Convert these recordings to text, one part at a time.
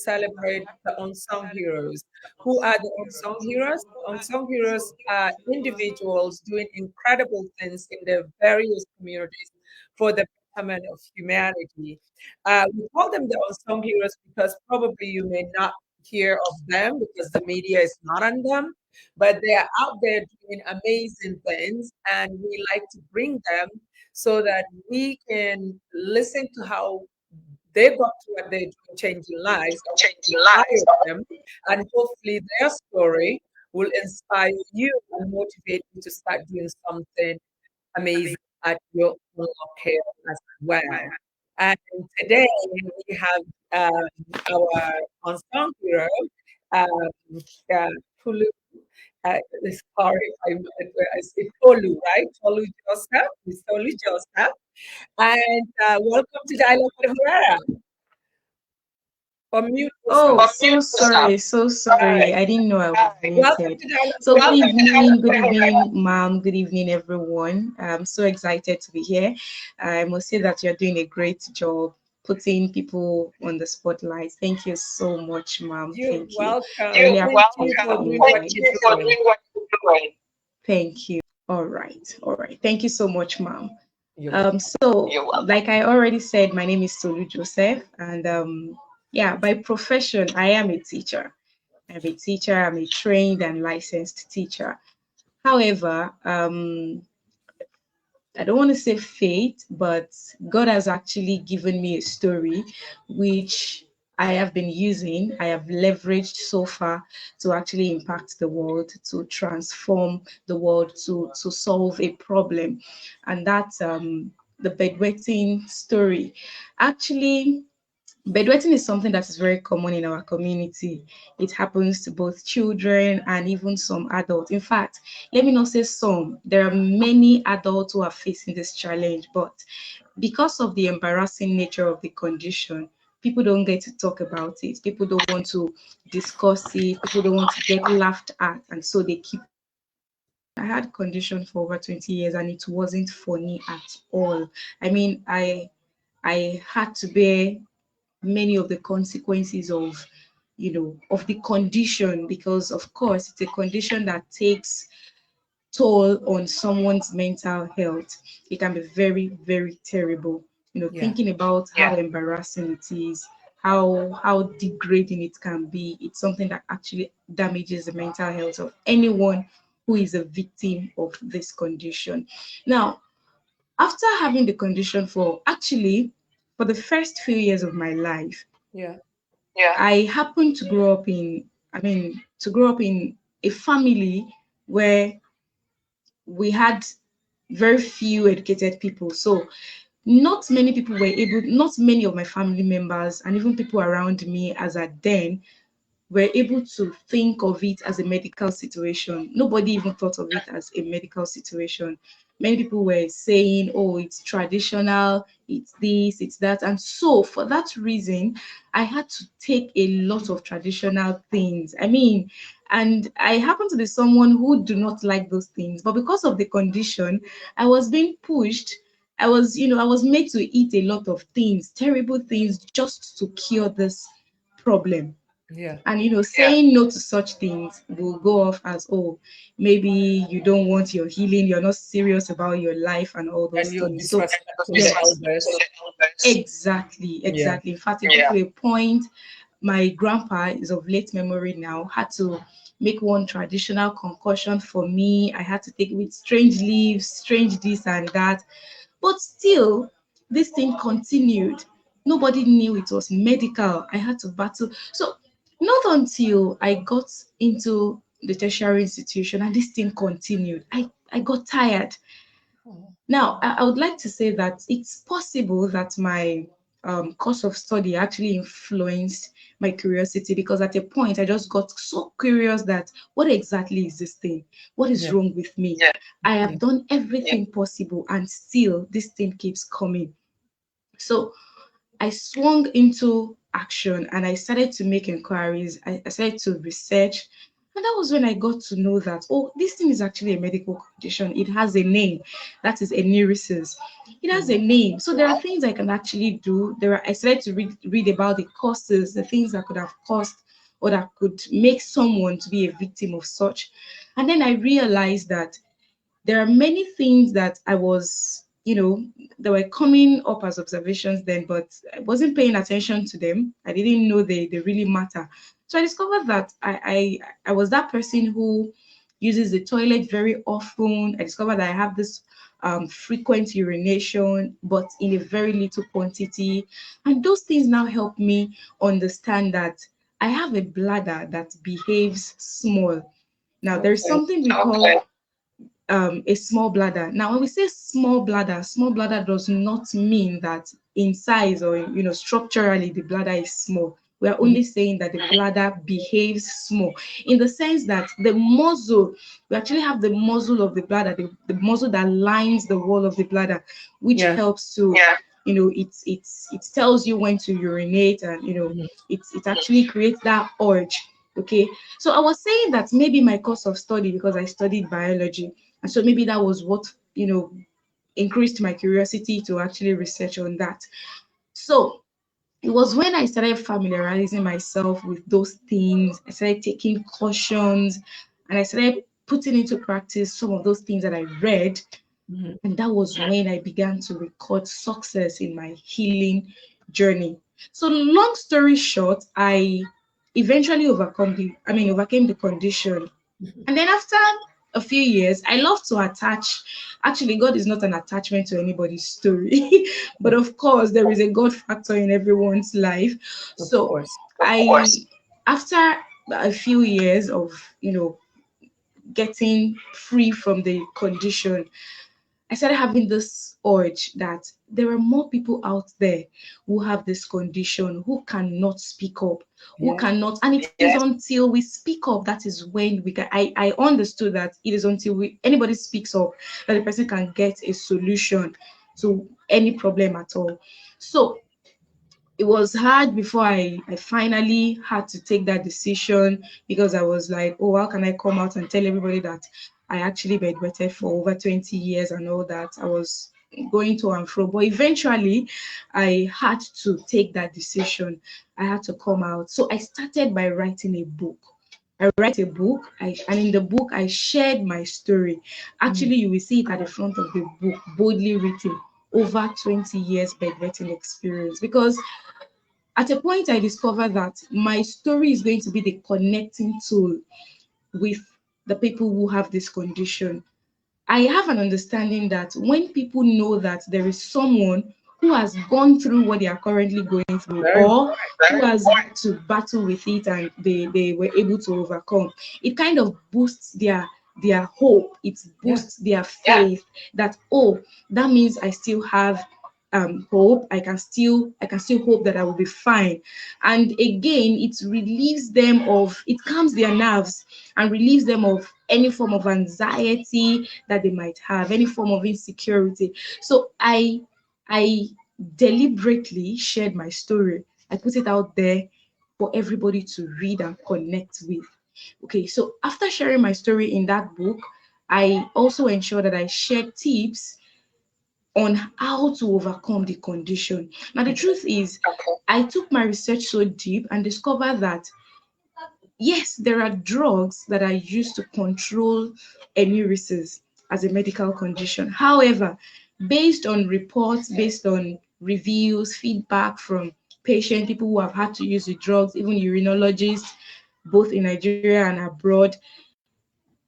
celebrate the unsung heroes. Who are the unsung heroes? The unsung heroes are individuals doing incredible things in their various communities for the betterment of humanity. We call them the unsung heroes because probably you may not hear of them because the media is not on them, but they are out there doing amazing things, and we like to bring them so that we can listen to how they got to what they're doing, changing lives, and inspire them, and hopefully their story will inspire you and motivate you to start doing something amazing at your own scale as well. And today we have our unsung hero, um, Tolu. Sorry, I say Tolu, right? Tolu Joseph, Miss Tolu Joseph. And welcome to Dialogue with Khuraira. Unmute Oh, yourself. so sorry, so sorry. I didn't know I was Welcome muted. to Dialogue So with good evening, ma'am. Good evening, everyone. I'm so excited to be here. I must say that you're doing a great job putting people on the spotlight. Thank you so much, ma'am. You're Thank you. I welcome. really Thank appreciate you for the doing what invite. you're doing. Thank you. All right, all right. Thank you so much, ma'am. You're welcome. So like I already said, my name is Tolu Joseph, and yeah, by profession, I am a teacher. I'm a teacher, I'm a trained and licensed teacher. However, I don't want to say fate, but God has actually given me a story which I have been using, I have leveraged so far to actually impact the world, to transform the world, to solve a problem. And that's the bedwetting story. Actually, bedwetting is something that is very common in our community. It happens to both children and even some adults. In fact, let me not say some, there are many adults who are facing this challenge, but because of the embarrassing nature of the condition, people don't get to talk about it. People don't want to discuss it. People don't want to get laughed at, and so they keep. I had condition for over 20 years and it wasn't funny at all. I mean, I had to bear many of the consequences of of the condition, because of course it's a condition that takes toll on someone's mental health. It can be very, very terrible. Yeah. Thinking about how embarrassing it is, how degrading it can be. It's something that actually damages the mental health of anyone who is a victim of this condition. Now, after having the condition for the first few years of my life, Yeah. I happened to grow up in a family where we had very few educated people. So not many of my family members and even people around me as at then were able to think of it as a medical situation. Nobody even thought of it as a medical situation. Many people were saying, oh, it's traditional, it's this, it's that. And so, for that reason, I had to take a lot of traditional things. And I happen to be someone who do not like those things. But because of the condition, I was being pushed. I was made to eat a lot of things, terrible things, just to cure this problem. Yeah. And saying no to such things will go off as, oh, maybe you don't want your healing, you're not serious about your life and all those And you're things. So disrespecting the yes, elders. exactly, Yeah. exactly. In fact, it got to a point, my grandpa is of late memory now, had to make one traditional concussion for me. I had to take it with strange leaves, strange this and that. But still, this thing continued. Nobody knew it was medical. I had to battle. So, not until I got into the tertiary institution and this thing continued, I got tired. Oh. Now, I would like to say that it's possible that my course of study actually influenced my curiosity, because at a point I just got so curious that what exactly is this thing? What is Yeah. wrong with me? I Yeah. have done everything possible and still this thing keeps coming. So I swung into action and I started to make inquiries. I started to research. And that was when I got to know that, oh, this thing is actually a medical condition. It has a name. That is enuresis. It has a Mm. name. So there are things I can actually do. I started to read about the causes, the things that could have caused or that could make someone to be a victim of such. And then I realized that there are many things that I was, that were coming up as observations then, but I wasn't paying attention to them. I didn't know they really matter. So I discovered that I was that person who uses the toilet very often. I discovered that I have this frequent urination, but in a very little quantity. And those things now help me understand that I have a bladder that behaves small. Now, there's Okay. something we call a small bladder. Now, when we say small bladder does not mean that in size or structurally the bladder is small. We are Mhm. only saying that the bladder behaves small in the sense that the muzzle, we actually have the muzzle of the bladder, the muzzle that lines the wall of the bladder, which Yeah. helps to, it tells you when to urinate, and Mhm. it actually creates that urge. Okay, so I was saying that maybe my course of study, because I studied biology, and so maybe that was what, increased my curiosity to actually research on that. So it was when I started familiarizing myself with those things, I started taking cautions, and I started putting into practice some of those things that I read. Mhm. And that was when I began to record success in my healing journey. So long story short, I eventually overcame the condition. Mhm. And then after a few years, I love to attach. Actually, God is not an attachment to anybody's story, but of course, there is a God factor in everyone's life. Of So course. after a few years of getting free from the condition, I started having this urge that there are more people out there who have this condition, who cannot speak up, who Yeah. cannot, and it is until we speak up that is when we can. I understood that it is until anybody speaks up that the person can get a solution to any problem at all. So it was hard before I finally had to take that decision, because I was like, oh, how can I come out and tell everybody that I actually bedwetted for over 20 years and all that? I was going to and fro. But eventually, I had to take that decision. I had to come out. So I started by writing a book. I write a book, and in the book, I shared my story. Mhm. Actually, you will see it at the front of the book, boldly written, over 20 years bedwetting experience. Because at a point, I discovered that my story is going to be the connecting tool with the people who have this condition. I have an understanding that when people know that there is someone who has gone through what they are currently going through, Very or who has had to battle with it and they were able to overcome, it kind of boosts their hope, it yeah. boosts their faith that, oh, that means I still have hope. I can still hope that I will be fine. And again, it calms their nerves and relieves them of any form of anxiety that they might have, any form of insecurity. So I deliberately shared my story. I put it out there for everybody to read and connect with. Okay, so after sharing my story in that book, I also ensured that I shared tips on how to overcome the condition. Now, the Okay. truth is, I took my research so deep and discovered that yes, there are drugs that are used to control enuresis as a medical condition. However, based on reports, based on reviews, feedback from patients, people who have had to use the drugs, even urinologists, both in Nigeria and abroad,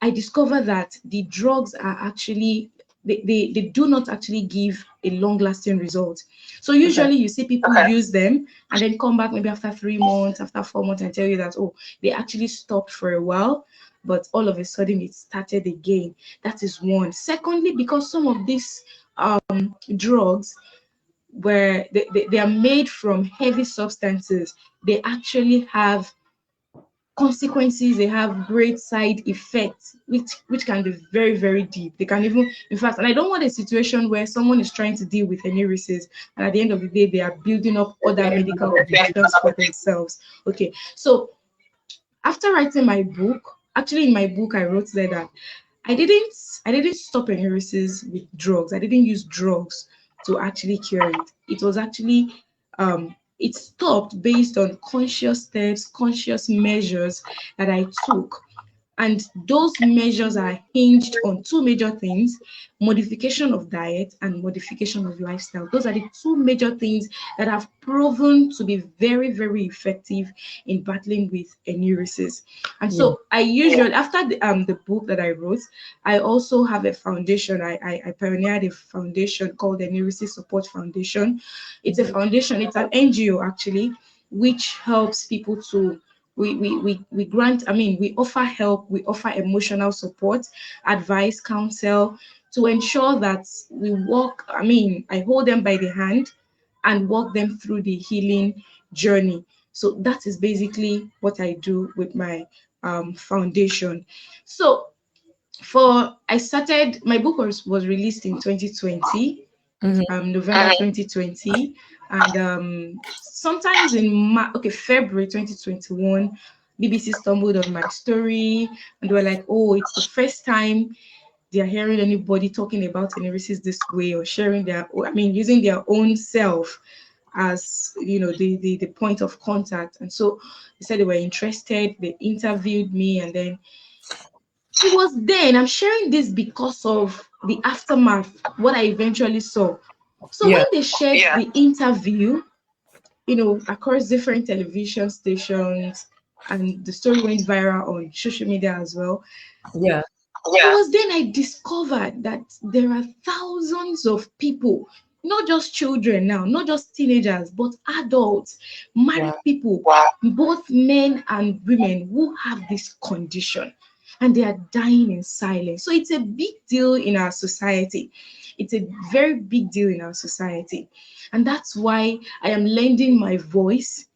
I discovered that the drugs are actually they do not actually give a long lasting result. So Okay. usually you see people use them and then come back maybe after 3 months, after 4 months, and tell you that, oh, they actually stopped for a while, but all of a sudden it started again. That is one. Secondly, because some of these drugs where they are made from heavy substances, they actually have consequences, they have great side effects, which can be very, very deep. They can even, in fact, and I don't want a situation where someone is trying to deal with enuresis and at the end of the day they are building up other medical conditions for themselves. Okay, so after writing my book, actually in my book I wrote there that I didn't stop enuresis with drugs. I didn't use drugs to actually cure it. It was actually it stopped based on conscious steps, conscious measures that I took. And those measures are hinged on two major things: modification of diet and modification of lifestyle. Those are the two major things that have proven to be very, very effective in battling with enuresis. And Yeah. so I usually, after the book that I wrote, I also have a foundation. I pioneered a foundation called the Enuresis Support Foundation. It's a Mhm. foundation, it's an NGO actually, which helps people to we grant, I mean, we offer help, we offer emotional support, advice, counsel, to ensure that we walk, I mean, I hold them by the hand and walk them through the healing journey. So that is basically what I do with my foundation. So for I started, my book was released in 2020, Mhm. November 2020, and sometimes in February 2021, BBC stumbled on my story, and they were like, "Oh, it's the first time they are hearing anybody talking about enuresis this way, or sharing I mean, using their own self as the point of contact." And so they said they were interested. They interviewed me, and then it was then I'm sharing this because of the aftermath, what I eventually saw. So when Yeah. they shared the interview, across different television stations, and the story went viral on social media as well, Yeah. it was then I discovered that there are thousands of people, not just children now, not just teenagers, but adults, married Wow. people, both men and women who have this condition, and they are dying in silence. So it's a big deal in our society. It's a very big deal in our society. And that's why I am lending my voice,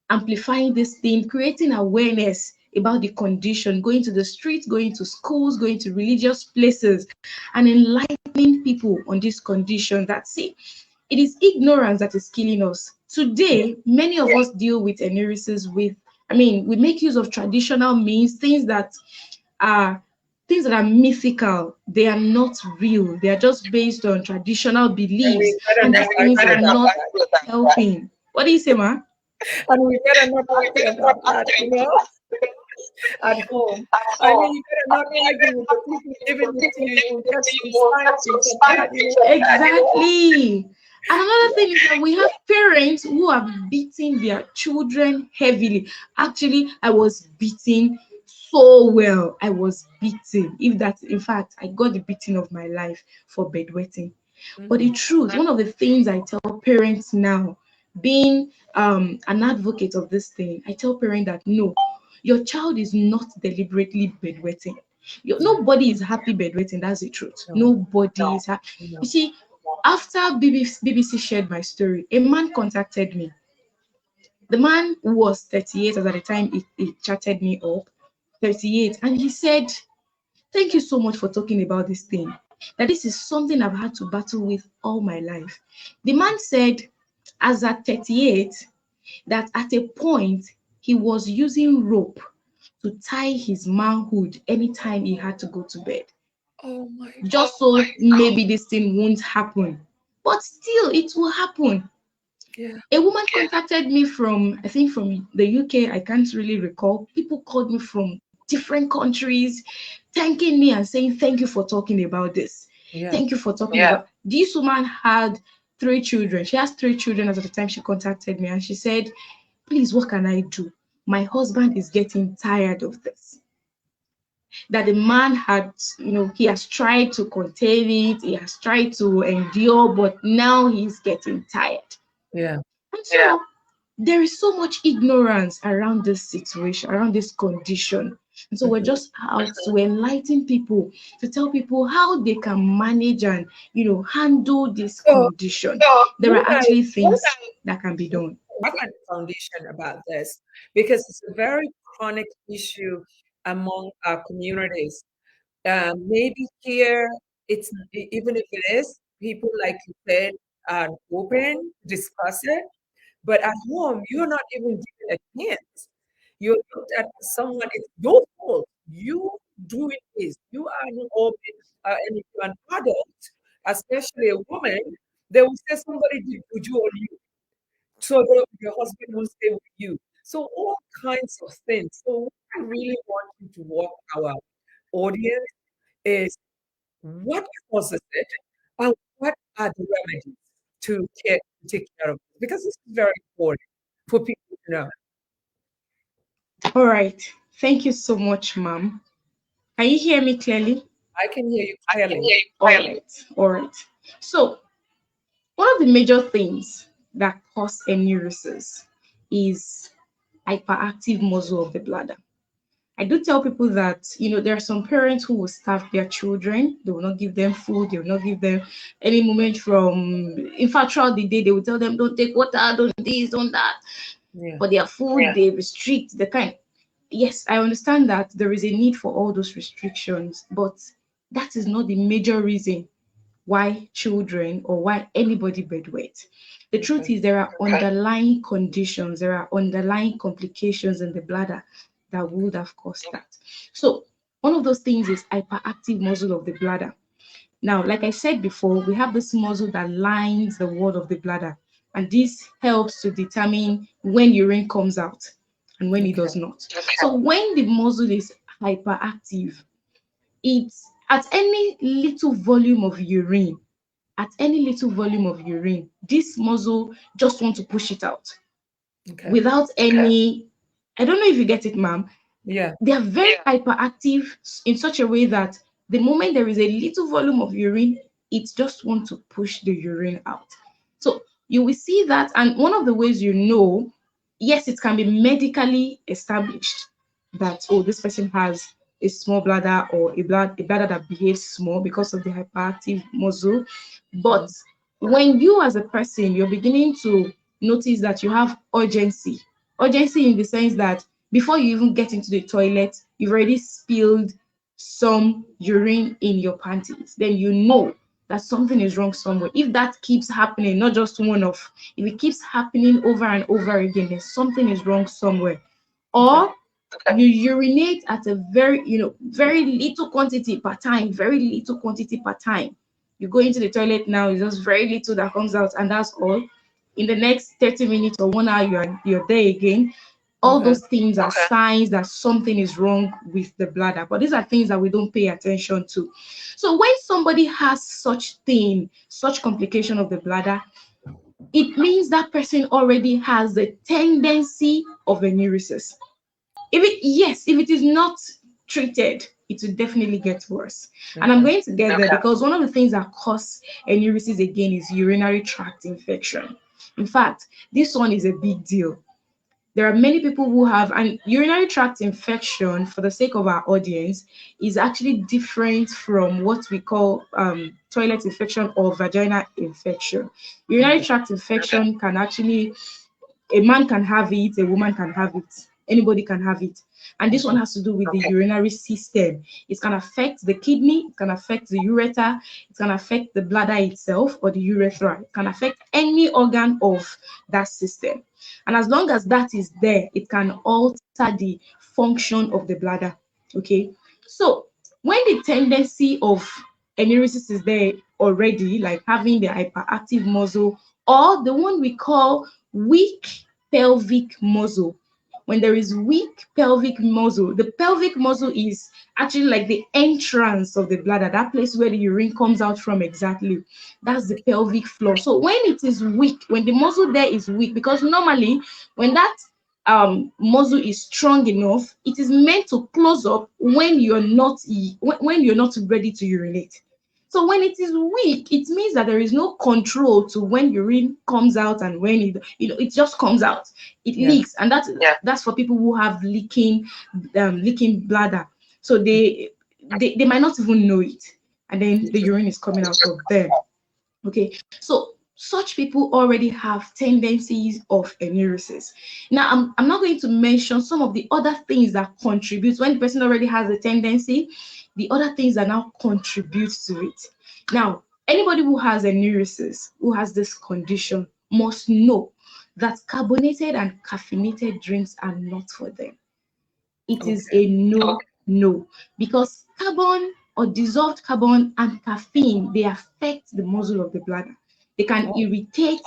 amplifying this thing, creating awareness about the condition, going to the streets, going to schools, going to religious places, and enlightening people on this condition. That, see, it is ignorance that is killing us. Yeah. Today, many of us deal with enuresis with, I mean, we make use of traditional means, are things that are mythical. They are not real. They are just based on traditional And we beliefs, better and not these things argue are about not that. helping. What do you say, ma? And we better not argue about that, at home. I mean, you better not argue with the people giving it to you. You will get some spankings and that. Exactly. And another thing is that we have parents who are beating their children heavily. Actually, I was beaten so well. I was beaten. If that, in fact, I got the beating of my life for bedwetting. But the Mhm. truth, one of the things I tell parents now, being an advocate of this thing, I tell parents that no, your child is not deliberately bedwetting. Yeah. Nobody is happy bedwetting. That's the truth. No. Nobody is happy. You No. see, after BBC shared my story, a man contacted me. The man was 38 as at the time he chatted me up, 38, and he said, "Thank you so much for talking about this thing. That this is something I've had to battle with all my life." The man said, as at 38, that at a point he was using rope to tie his manhood anytime he had to go to bed, Oh my just so maybe this thing won't happen. But still, it will happen. God. A woman contacted me from, I think, from the UK. I can't really recall. People called me from different countries, thanking me and saying, "Thank you for talking about this. Yeah. Thank you for talking about." This woman had three children. She has three children as at the time she contacted me, and she said, "Please, what can I do? My husband is getting tired of this." That the man had, he has tried to contain it, he has tried to endure, but now he's getting tired. Yeah. And so there is so much ignorance around this situation, around this condition. And so we're Mhm. just out to enlighten people, to tell people how they can manage and, handle this So condition. There are when I actually things that can be done. work at the foundation about this, because it's a very chronic issue among our communities. Maybe here, even if it is, people, like you said, are open, discuss it. But at home, you're not even given a chance. You're looked at as someone, it's your fault. you doing this, you are an open, and if you're an adult, especially a woman, they will say somebody did you on you. So your husband will stay with you. So all kinds of things. So what I really want you to walk our audience is what causes it and what are the remedies to take care of it. Because this is very important for people to know. All right. Thank you so much, ma'am. Can you hear me clearly? I can hear you I can clearly. hear you clearly. All right. All right. So, one of the major things that cause enuresis is hyperactive muscle of the bladder. I do tell people that, there are some parents who will starve their children. They will not give them food. They will not give them any moment from, in fact, throughout the day, they will tell them, don't take water, don't this, don't that. Yeah. For their food, they restrict the kind. Yes, I understand that there is a need for all those restrictions, but that is not the major reason why children or why anybody bedwet. The truth Okay. is there are underlying conditions, there are underlying complications in the bladder that would have caused that. So one of those things is hyperactive muscle of the bladder. Now, like I said before, we have this muscle that lines the wall of the bladder, and this helps to determine when urine comes out and when it Okay. does not. So when the muscle is hyperactive, it's at any little volume of urine, this muscle just want to push it out Okay. without any, I don't know if you get it, ma'am. Yeah. They are very hyperactive in such a way that the moment there is a little volume of urine, it just wants to push the urine out. So you will see that, and one of the ways yes, it can be medically established that, oh, this person has a small bladder or a bladder that behaves small because of the hyperactive muscle. But Mhm. when you as a person, you're beginning to notice that you have urgency in the sense that before you even get into the toilet, you've already spilled some urine in your panties, then you know that something is wrong somewhere. If that keeps happening, not just one off, if it keeps happening over and over again, then something is wrong somewhere. Okay. Or you urinate at a very little quantity per time, very little quantity per time. You go into the toilet now, it's just very little that comes out, and that's all. In the next 30 minutes or 1 hour, you're there again. All Okay. those things are signs that something is wrong with the bladder. But these are things that we don't pay attention to. So when somebody has such complication of the bladder, it means that person already has the tendency of enuresis. If it is not treated, it will definitely get worse. And I'm Okay. going to get there because one of the things that cause enuresis again is urinary tract infection. In fact, this one is a big deal. There are many people who have, and urinary tract infection, for the sake of our audience, is actually different from what we call toilet infection or vaginal infection. Urinary Okay. tract infection can actually, a man can have it, a woman can have it, anybody can have it. And this one Okay. has to do with the urinary system. It can affect the kidney, it can affect the ureter, it can affect the bladder itself or the urethra. It can affect any organ of that system. And as long as that is there, it can alter the function of the bladder. Okay. So when the tendency of enuresis is there already, like having the hyperactive muscle or the one we call weak pelvic muscle. When there is weak pelvic muscle, the pelvic muscle is actually like the entrance of the bladder, that place where the urine comes out from exactly. That's the pelvic floor. So when it is weak, when the muscle there is weak, because normally when that muscle is strong enough, it is meant to close up when you're not ready to urinate. So when it is weak, it means that there is no control to when urine comes out and when it just comes out. It Yeah. leaks, and that's for people who have leaking bladder. So they might not even know it, and then the urine is coming out of them. Okay, so such people already have tendencies of enuresis. Now, I'm not going to mention some of the other things that contribute when the person already has a tendency, the other things that now contribute to it. Now, anybody who has enuresis, who has this condition, must know that carbonated and caffeinated drinks are not for them. It is Okay. a no No, because carbon or dissolved carbon and caffeine, they affect the muscle of the bladder. They can Oh, irritate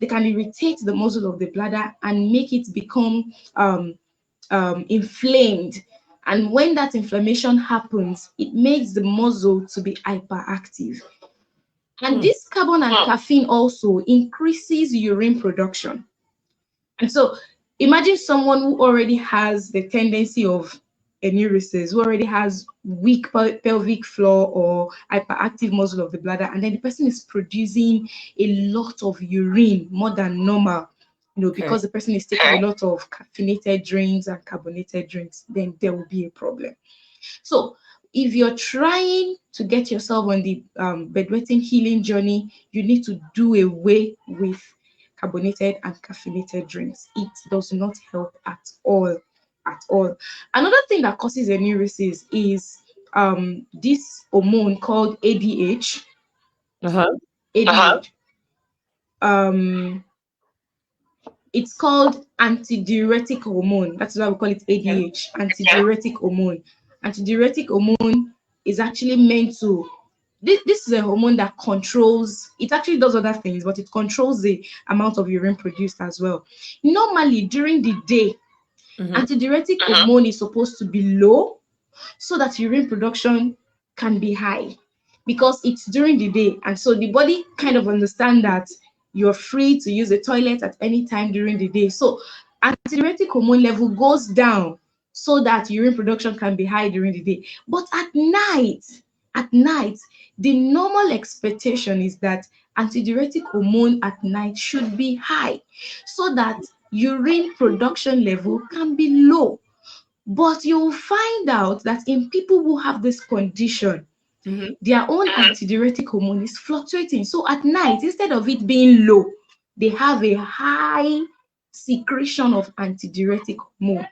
they can irritate the muscle of the bladder and make it become inflamed. And when that inflammation happens, it makes the muscle to be hyperactive. And hmm. this carbon and caffeine also increases urine production. And so imagine someone who already has the tendency of enuresis, who already has weak pelvic floor or hyperactive muscle of the bladder, and then the person is producing a lot of urine more than normal, Okay. because the person is taking a lot of caffeinated drinks and carbonated drinks, then there will be a problem. So if you're trying to get yourself on the bedwetting healing journey, you need to do away with carbonated and caffeinated drinks. It does not help at all. At all. Another thing that causes enuresis is this hormone called ADH. Uh-huh. ADH. Um, it's called antidiuretic hormone. That's why we call it Okay. ADH, antidiuretic hormone. Antidiuretic hormone is actually meant to this is a hormone that controls, it actually does other things, but it controls the amount of urine produced as well. Normally during the day, Mm-hmm. antidiuretic hormone is supposed to be low so that urine production can be high, because it's during the day, and so the body kind of understand that you're free to use the toilet at any time during the day. So antidiuretic hormone level goes down so that urine production can be high during the day. But at night, the normal expectation is that antidiuretic hormone at night should be high so that urine production level can be low. But you'll find out that in people who have this condition, Mm-hmm. their own antidiuretic hormone is fluctuating. So at night, instead of it being low, they have a high secretion of antidiuretic hormone.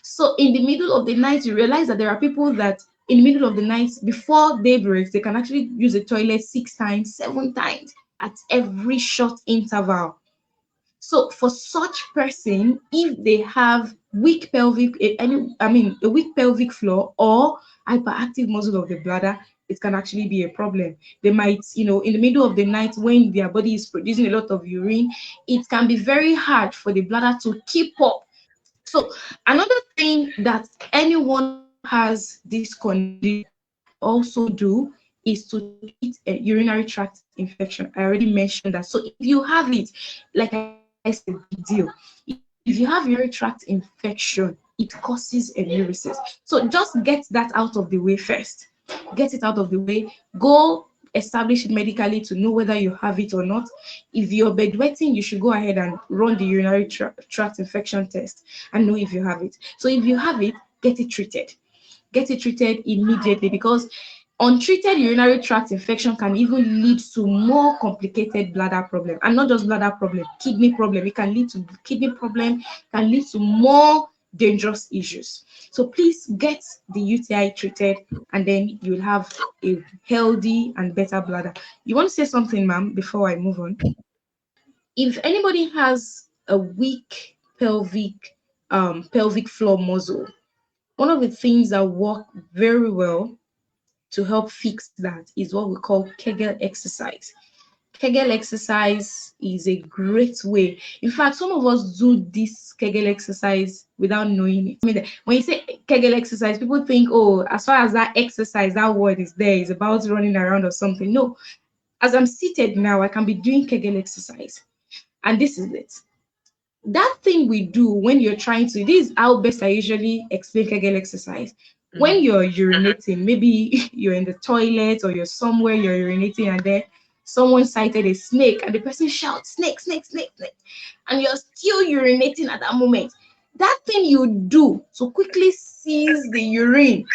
So in the middle of the night, you realize that there are people that in the middle of the night, before daybreak, they can actually use the toilet 6 times, 7 times at every short interval. So for such person, if they have weak pelvic, a weak pelvic floor or hyperactive muscle of the bladder, it can actually be a problem. They might, in the middle of the night when their body is producing a lot of urine, it can be very hard for the bladder to keep up. So another thing that anyone who has this condition can also do is to treat a urinary tract infection. I already mentioned that. So if you have it, like I said, it's a big deal. If you have urinary tract infection, it causes enuresis. So just get that out of the way first. Get it out of the way. Go establish it medically to know whether you have it or not. If you're bedwetting, you should go ahead and run the urinary tract infection test and know if you have it. So if you have it, get it treated. Get it treated immediately, because untreated urinary tract infection can even lead to more complicated bladder problem, and not just bladder problem, kidney problem. It can lead to kidney problem, can lead to more dangerous issues. So please get the UTI treated, and then you'll have a healthy and better bladder. You want to say something, ma'am, before I move on? If anybody has a weak pelvic floor muscle, one of the things that work very well to help fix that is what we call Kegel exercise. Kegel exercise is a great way. In fact, some of us do this Kegel exercise without knowing it. I mean, when you say Kegel exercise, people think, oh, as far as that exercise, that word is there, is about running around or something. No, as I'm seated now, I can be doing Kegel exercise. And this is it. That thing we do when you're trying to, this is how best I usually explain Kegel exercise. Mm-hmm. When you're urinating, maybe you're in the toilet or you're somewhere, you're urinating, and then someone sighted a snake and the person shouts, snake, snake, snake, snake, and you're still urinating at that moment. That thing you do to quickly seize the urine,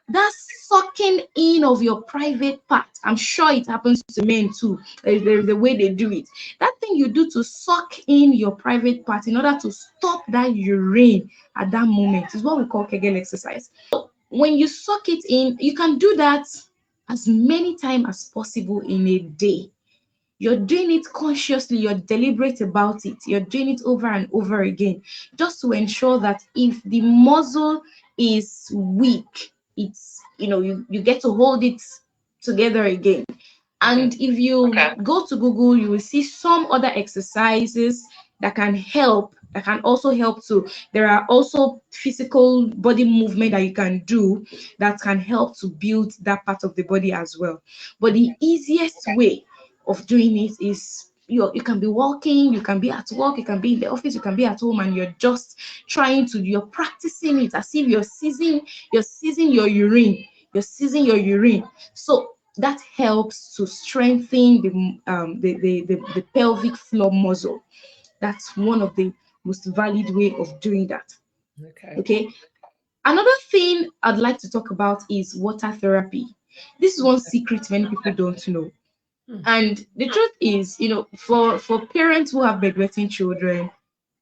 that sucking in of your private part. I'm sure it happens to men too. There's a way they do it. That thing you do to suck in your private part in order to stop that urine at that moment is what we call Kegel exercise. When you suck it in, you can do that as many times as possible in a day. You're doing it consciously, you're deliberate about it, you're doing it over and over again, just to ensure that if the muscle is weak. It's, you get to hold it together again. Okay. And if you go to Google, you will see some other exercises that can help, that can also help to. There are also physical body movement that you can do that can help to build that part of the body as well. But the easiest way of doing it is you can be walking, you can be at work, you can be in the office, you can be at home, and you're just you're practicing it as if you're seizing your urine. You're seizing your urine. So that helps to strengthen the pelvic floor muscle. That's one of the most valid way of doing that. Okay. Okay. Another thing I'd like to talk about is water therapy. This is one secret many people don't know. Mm. And the truth is, for parents who have bedwetting children,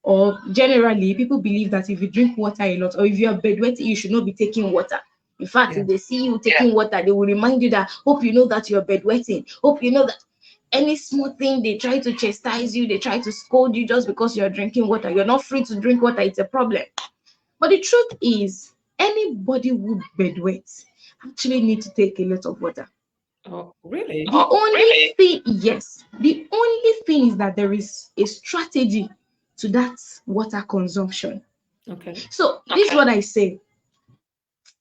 or generally, people believe that if you drink water a lot, or if you are bedwetting, you should not be taking water. In fact, Yeah. if they see you taking water, they will remind you that, hope you know that you're bedwetting. Hope you know that any small thing, they try to chastise you, they try to scold you just because you're drinking water. You're not free to drink water, it's a problem. But the truth is, anybody who bedwets actually need to take a lot of water. Oh, really? The only thing, yes, the only thing is that there is a strategy to that water consumption. Okay. So this is what I say.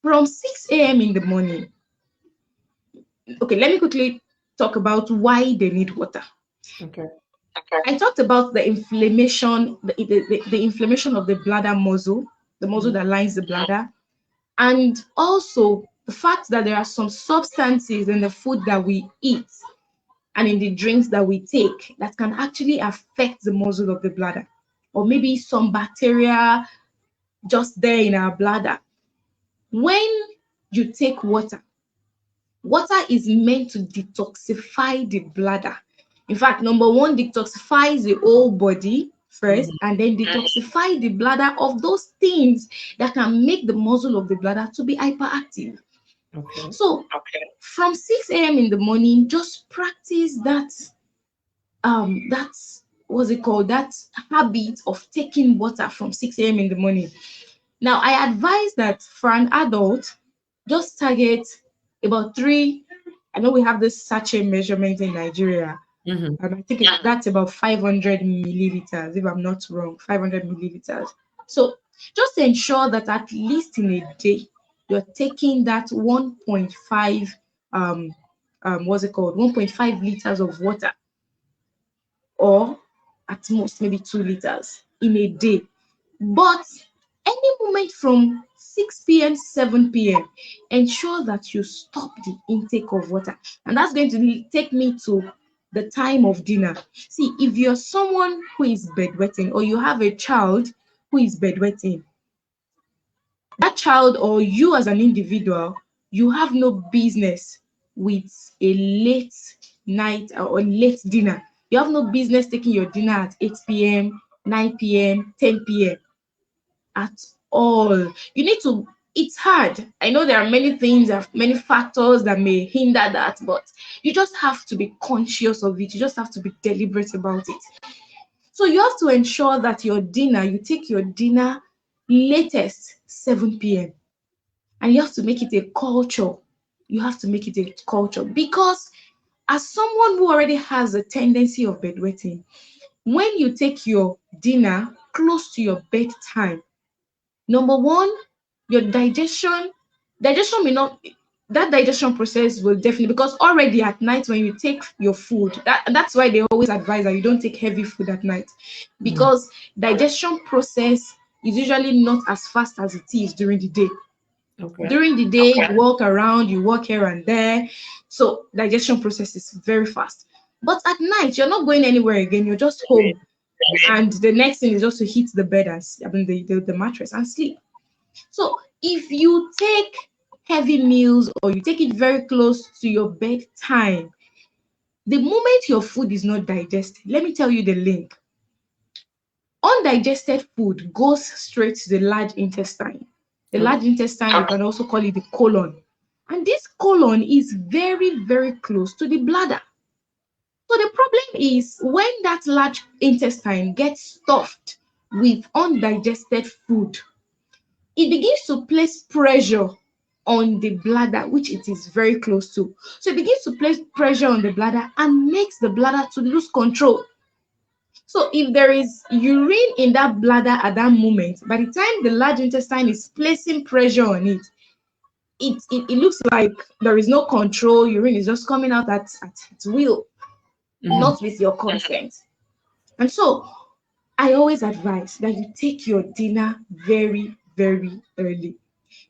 From 6 a.m. in the morning, okay, let me quickly talk about why they need water. Okay. I talked about the inflammation, the inflammation of the bladder muscle, the muscle Mm. that lines the bladder, and also the fact that there are some substances in the food that we eat and in the drinks that we take that can actually affect the muscle of the bladder, or maybe some bacteria just there in our bladder. When you take water, water is meant to detoxify the bladder. In fact, number one, detoxifies the whole body first, Mhm. and then detoxify the bladder of those things that can make the muscle of the bladder to be hyperactive. Okay. So from 6 a.m. in the morning, just practice that's what's it called, that habit of taking water from 6 a.m. in the morning. Now, I advise that for an adult, just target about three. I know we have this sachet measurement in Nigeria, Mhm. and I think that's about 500 milliliters, if I'm not wrong, 500 milliliters. So just ensure that at least in a day, you're taking that 1.5, what's it called, 1.5 liters of water, or at most maybe 2 liters in a day. But any moment from 6 p.m., 7 p.m., ensure that you stop the intake of water. And that's going to take me to the time of dinner. See, if you're someone who is bedwetting, or you have a child who is bedwetting, that child or you as an individual, you have no business with a late night or late dinner. You have no business taking your dinner at 8 p.m., 9 p.m., 10 p.m. at all. You need to, it's hard. I know there are many things, there are many factors that may hinder that, but you just have to be conscious of it. You just have to be deliberate about it. So you have to ensure that you take your dinner latest 7 p.m. And you have to make it a culture. You have to make it a culture, because as someone who already has a tendency of bedwetting, when you take your dinner close to your bedtime, number one, your digestion may not, that digestion process will definitely, because already at night when you take your food, that's why they always advise that you don't take heavy food at night, Mm. because digestion process is usually not as fast as it is during the day. Okay. During the day, you walk around, you walk here and there, so digestion process is very fast. But at night, you're not going anywhere again, you're just home, and the next thing is just to hit the bed and I mean the mattress and sleep. So if you take heavy meals, or you take it very close to your bedtime, the moment your food is not digested, let me tell you the link. Undigested food goes straight to the large intestine. The Oh. large intestine, you can also call it the colon. And this colon is very, very close to the bladder. So the problem is when that large intestine gets stuffed with undigested food, it begins to place pressure on the bladder, which it is very close to. So it begins to place pressure on the bladder and makes the bladder to lose control. So if there is urine in that bladder at that moment, by the time the large intestine is placing pressure on it, it looks like there is no control. Urine is just coming out at its will, Mhm. not with your consent. And so I always advise that you take your dinner very, very early.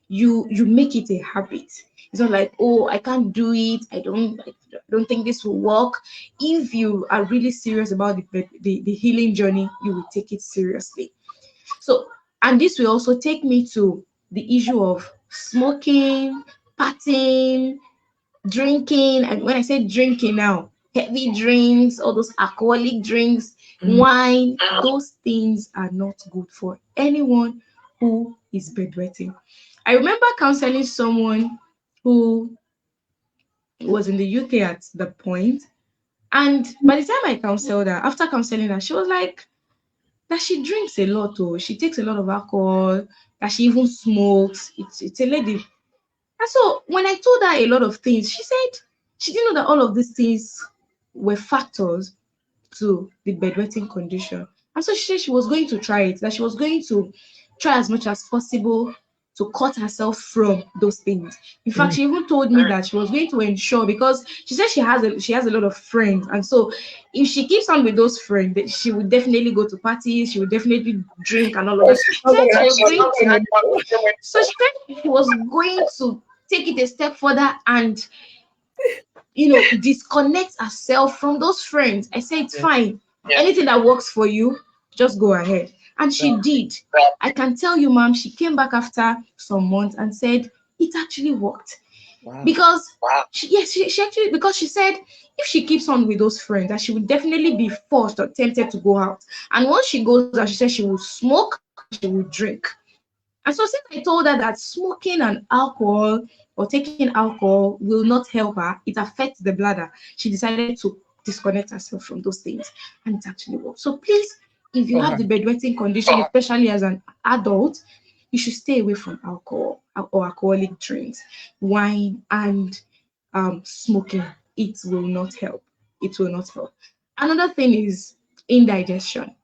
You make it a habit. It's not like, oh, I can't do it, I don't think this will work. If you are really serious about the healing journey, you will take it seriously. So, and this will also take me to the issue of smoking, partying, drinking. And when I say drinking now, heavy drinks, all those alcoholic drinks, Mhm. wine, those things are not good for anyone who is bedwetting. I remember counseling someone who was in the UK at the point, and by the time I counseled her, after counseling her, she was like that she drinks a lot, oh, she takes a lot of alcohol, that she even smokes. It's a lady. And so when I told her a lot of things, she said she didn't know that all of these things were factors to the bedwetting condition. And so she said she was going to try it, that she was going to try as much as possible to cut herself from those things. In fact, Mhm. she even told me that she was going to ensure, because she said she has a lot of friends, and so if she keeps on with those friends, that she would definitely go to parties, she would definitely drink and all of Oh, that. she's She not said gonna she have was much going time to, anymore. so she said she was going to take it a step further and disconnect herself from those friends. I said it's Yeah. fine. Anything that works for you, just go ahead. And she Right. did. I can tell you, ma'am, she came back after some months and said it actually worked. Wow. Because she actually, because she said if she keeps on with those friends, that she would definitely be forced or tempted to go out. And once she goes out, she said she will smoke and she will drink. And so since I told her that smoking and alcohol or taking alcohol will not help her, it affects the bladder, she decided to disconnect herself from those things. And it actually worked. So please, if you have Okay. the bedwetting condition, especially as an adult, you should stay away from alcohol or alcoholic drinks, wine, and smoking. It will not help. It will not help. Another thing is indigestion.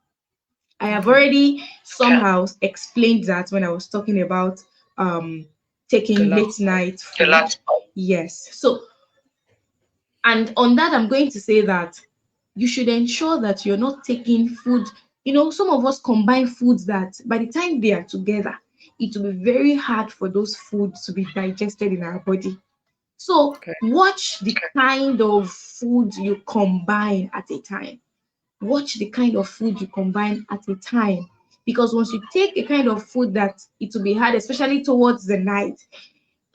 I have Okay. already somehow explained that when I was talking about um The taking late last part. night food. Yes. So, and on that, I'm going to say that you should ensure that you're not taking food. Some of us combine foods that by the time they are together, it will be very hard for those foods to be digested in our body. So Okay. watch the kind of food you combine at a time. Watch the kind of food you combine at a time, because once you take a kind of food that it will be hard, especially towards the night,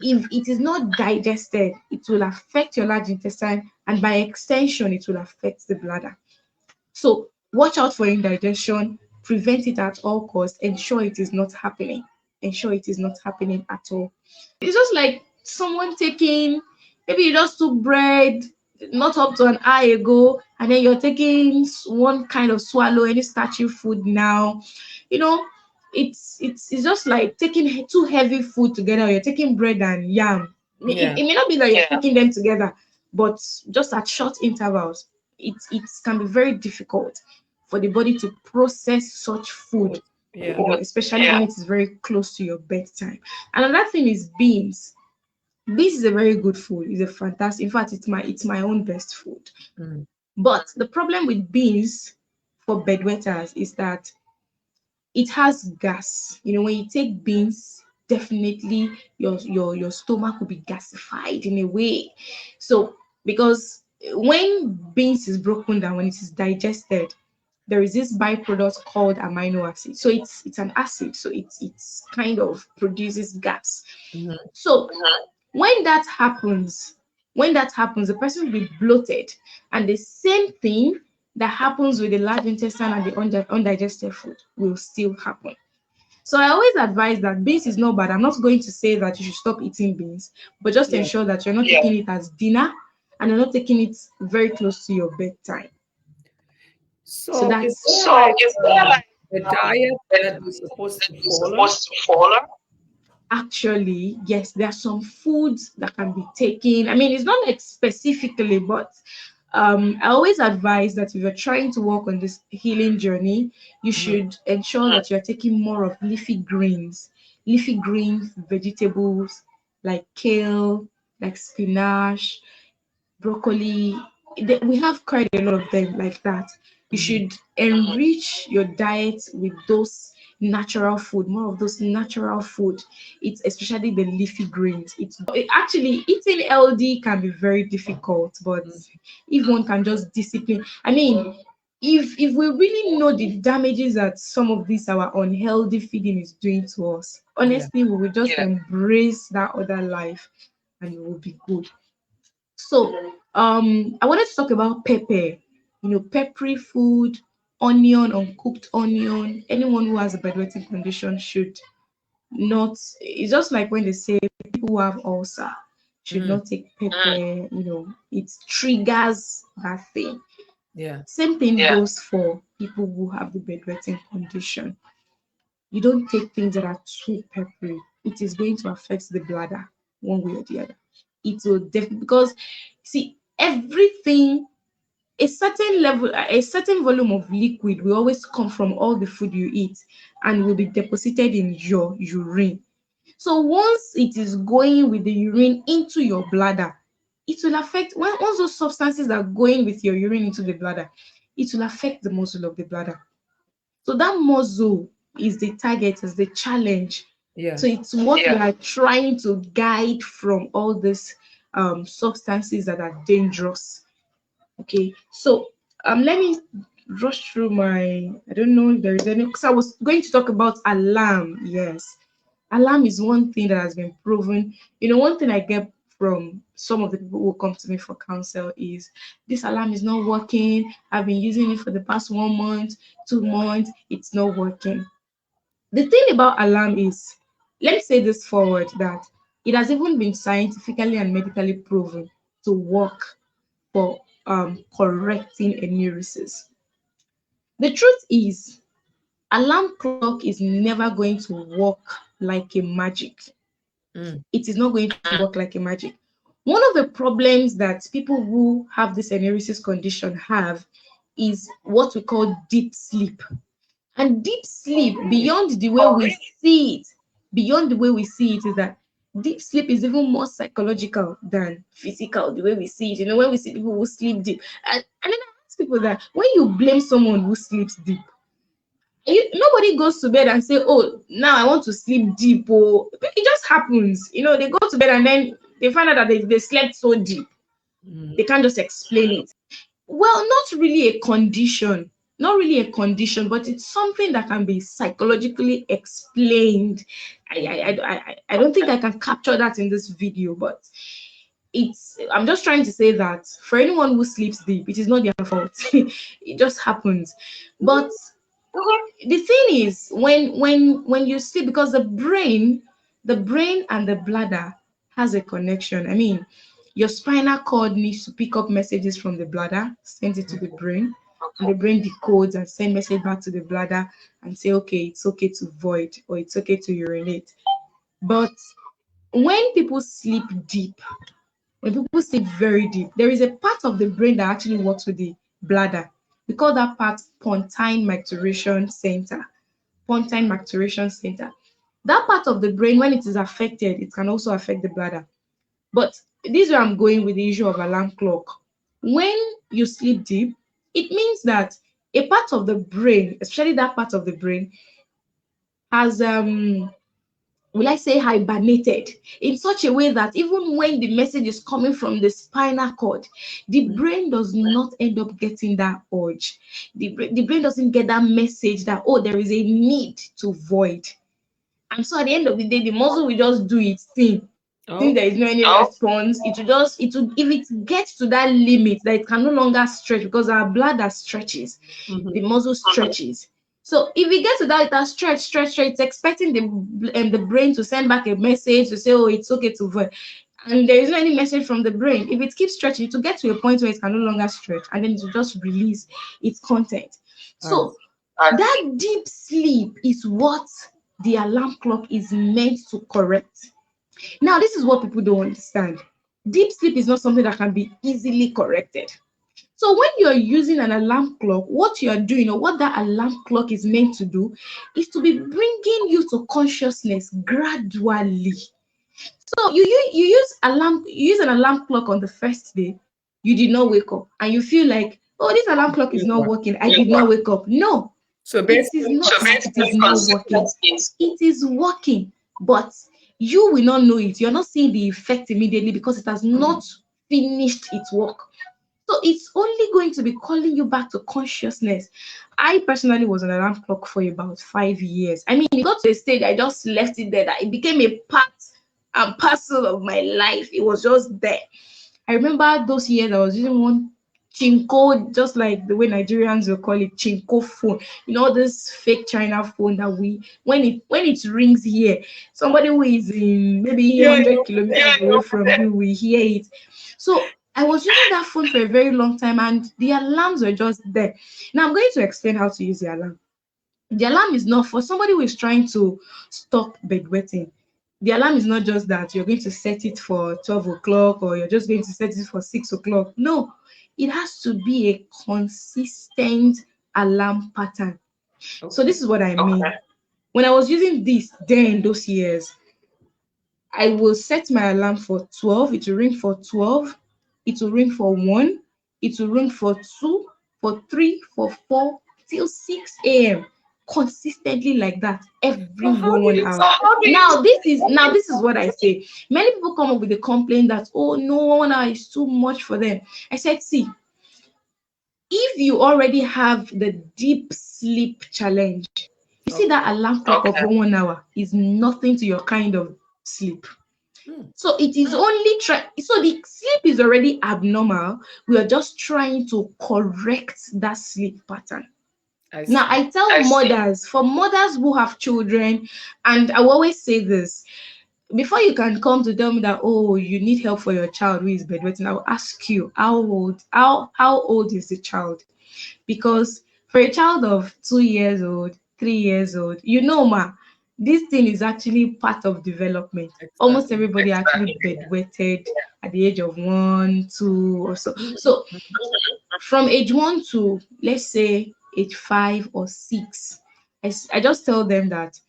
if it is not digested, it will affect your large intestine, and by extension it will affect the bladder. So watch out for indigestion, prevent it at all costs, ensure it is not happening. Ensure it is not happening at all. It's just like someone taking, maybe you just took bread not up to an hour ago, and then you're taking one kind of swallow, any starchy food now. You know, it's just like taking two heavy food together. You're taking bread and yam. It Yeah. may not be that you're taking them together, but just at short intervals, it can be very difficult for the body to process such food, Food. Yeah. especially when it is very close to your bedtime. Another thing is beans. Beans is a very good food. It's a fantastic. In fact, it's my own best food. Mm. But the problem with beans for bedwetters is that it has gas. When you take beans, definitely your stomach will be gasified in a way. So because when beans is broken down, when it is digested, there is this byproduct called amino acid. So it's an acid. So it's kind of produces gas. Mhm. So when that happens, the person will be bloated, and the same thing that happens with the large intestine and the undigested food will still happen. So I always advise that beans is not bad. I'm not going to say that you should stop eating beans, but just Yeah. ensure that you're not taking it as dinner, and you're not taking it very close to your bedtime. So So is that's there like a diet that you're supposed to follow? Actually, yes, there are some foods that can be taken. I mean, it's not like specifically, but I always advise that if you're trying to work on this healing journey, you Mm, should ensure that you're taking more of leafy greens, vegetables like kale, like spinach, broccoli. We have quite a lot of them like that. You mhm. should enrich your diet with those natural food, more of those natural food. It's especially the leafy greens. Actually eating healthy can be very difficult, but Mm, if one can just discipline, I mean, if we really know the damages that some of this our unhealthy feeding is doing to us, yeah, honestly, we will just embrace that other life and it will be good. So, I wanted to talk about pepper. Peppery food, onion, uncooked onion. Anyone who has a bedwetting condition should not. It's just like when they say people who have ulcer should mm, not take pepper. It triggers that thing. yeah, Same thing goes for people who have the bedwetting condition. You don't take things that are too peppery. It is going to affect the bladder one way or the other. It will definitely, because see, everything, a certain volume of liquid will always come from all the food you eat and will be deposited in your urine. So once it is going with the urine into your bladder, it will affect, once those substances are going with your urine into the bladder, it will affect the muscle of the bladder. So that muscle is the target, is the challenge. yeah. So it's what we are trying to guide from all these substances that are dangerous. Okay, so let me rush through my. I don't know if there is any. Because I was going to talk about alarm. Yes, alarm is one thing that has been proven. One thing I get from some of the people who come to me for counsel is this alarm is not working. I've been using it for the past 1 month, 2 months. It's not working. The thing about alarm is, let me say this forward, that it has even been scientifically and medically proven to work for correcting enuresis. The truth is, alarm clock is never going to work like a magic. Mm, It is not going to work like a magic. One of the problems that people who have this enuresis condition have is what we call deep sleep. And deep oh, sleep, really? beyond the way we see it, beyond the way we see it, is that deep sleep is even more psychological than physical, the way we see it. When we see people who sleep deep, and then I ask people that when you blame someone who sleeps deep, nobody goes to bed and say, "Oh, now I want to sleep deep." Oh, it just happens. They go to bed and then they find out that they slept so deep. Mm, They can't just explain it. Well, not really a condition, not really a condition, but it's something that can be psychologically explained. I don't think I can capture that in this video, but I'm just trying to say that for anyone who sleeps deep, it is not their fault. It just happens. But the thing is, when you sleep, because the brain and the bladder has a connection. I mean, your spinal cord needs to pick up messages from the bladder, send it to the brain, and the brain decodes and send message back to the bladder and say, okay, it's okay to void or it's okay to urinate. But when people sleep deep, when people sleep very deep, there is a part of the brain that actually works with the bladder. We call that part pontine maturation center. Pontine maturation center. That part of the brain, when it is affected, it can also affect the bladder. But this is where I'm going with the issue of alarm clock. When you sleep deep, it means that a part of the brain, especially that part of the brain, has will I say hibernated in such a way that even when the message is coming from the spinal cord, the mm, brain does not end up getting that urge. The brain doesn't get that message that, oh, there is a need to void. And so at the end of the day, the muscle will just do its thing. Since oh, there is no any response, if it gets to that limit that it can no longer stretch, because our bladder stretches, mhm, the muscle stretches. So if it gets to that stretch, it's expecting the brain to send back a message to say, oh, it's okay to void. And there is no any message from the brain. If it keeps stretching, it will get to a point where it can no longer stretch, and then it will just release its content. I So that deep sleep is what the alarm clock is meant to correct. Now, this is what people don't understand. Deep sleep is not something that can be easily corrected. So when you're using an alarm clock, what you're doing or what that alarm clock is meant to do is to be bringing you to consciousness gradually. So you use an alarm clock on the first day, you did not wake up, and you feel like, oh, this alarm clock is not working. I did not wake up. No, So it is basically, not that it is not working. It is working, but you will not know it. You're not seeing the effect immediately because it has not finished its work. So it's only going to be calling you back to consciousness. I personally was an alarm clock for about 5 years. I mean, it got to a stage I just left it there that it became a part and parcel of my life. It was just there. I remember those years I was using one chinko, just like the way Nigerians will call it chinko phone. You know, this fake China phone that we when it rings here, somebody who is in maybe yeah, 100 kilometers away from you will hear it. So I was using that phone for a very long time, and the alarms were just there. Now I'm going to explain how to use the alarm. The alarm is not for somebody who is trying to stop bedwetting. The alarm is not just that you're going to set it for 12 o'clock or you're just going to set it for 6 o'clock. No, it has to be a consistent alarm pattern. So okay. this is what I mean. When I was using this then those years, I will set my alarm for 12. It will ring for 12. It will ring for 1. It will ring for 2, for 3, for 4, till 6 a.m. Consistently like that every So how do one you hour. Now this is what I say. Many people come up with the complaint that, oh no, 1 hour is too much for them. I said, see, if you already have the deep sleep challenge, you see that okay? alarm clock of 1 hour is nothing to your kind of sleep. Hmm, So it is only so the sleep is already abnormal. We are just trying to correct that sleep pattern. I Now see. I tell mothers, for mothers who have children, and I will always say this, before you can come to tell me that, oh, you need help for your child who is bedwetting, I will ask you how old is the child? Because for a child of 2 years old, 3 years old, this thing is actually part of development. Almost Exactly. everybody actually bedwetted at the age of 1, 2, or so. So from age 1 to, let's say, age 5 or 6, I just tell them that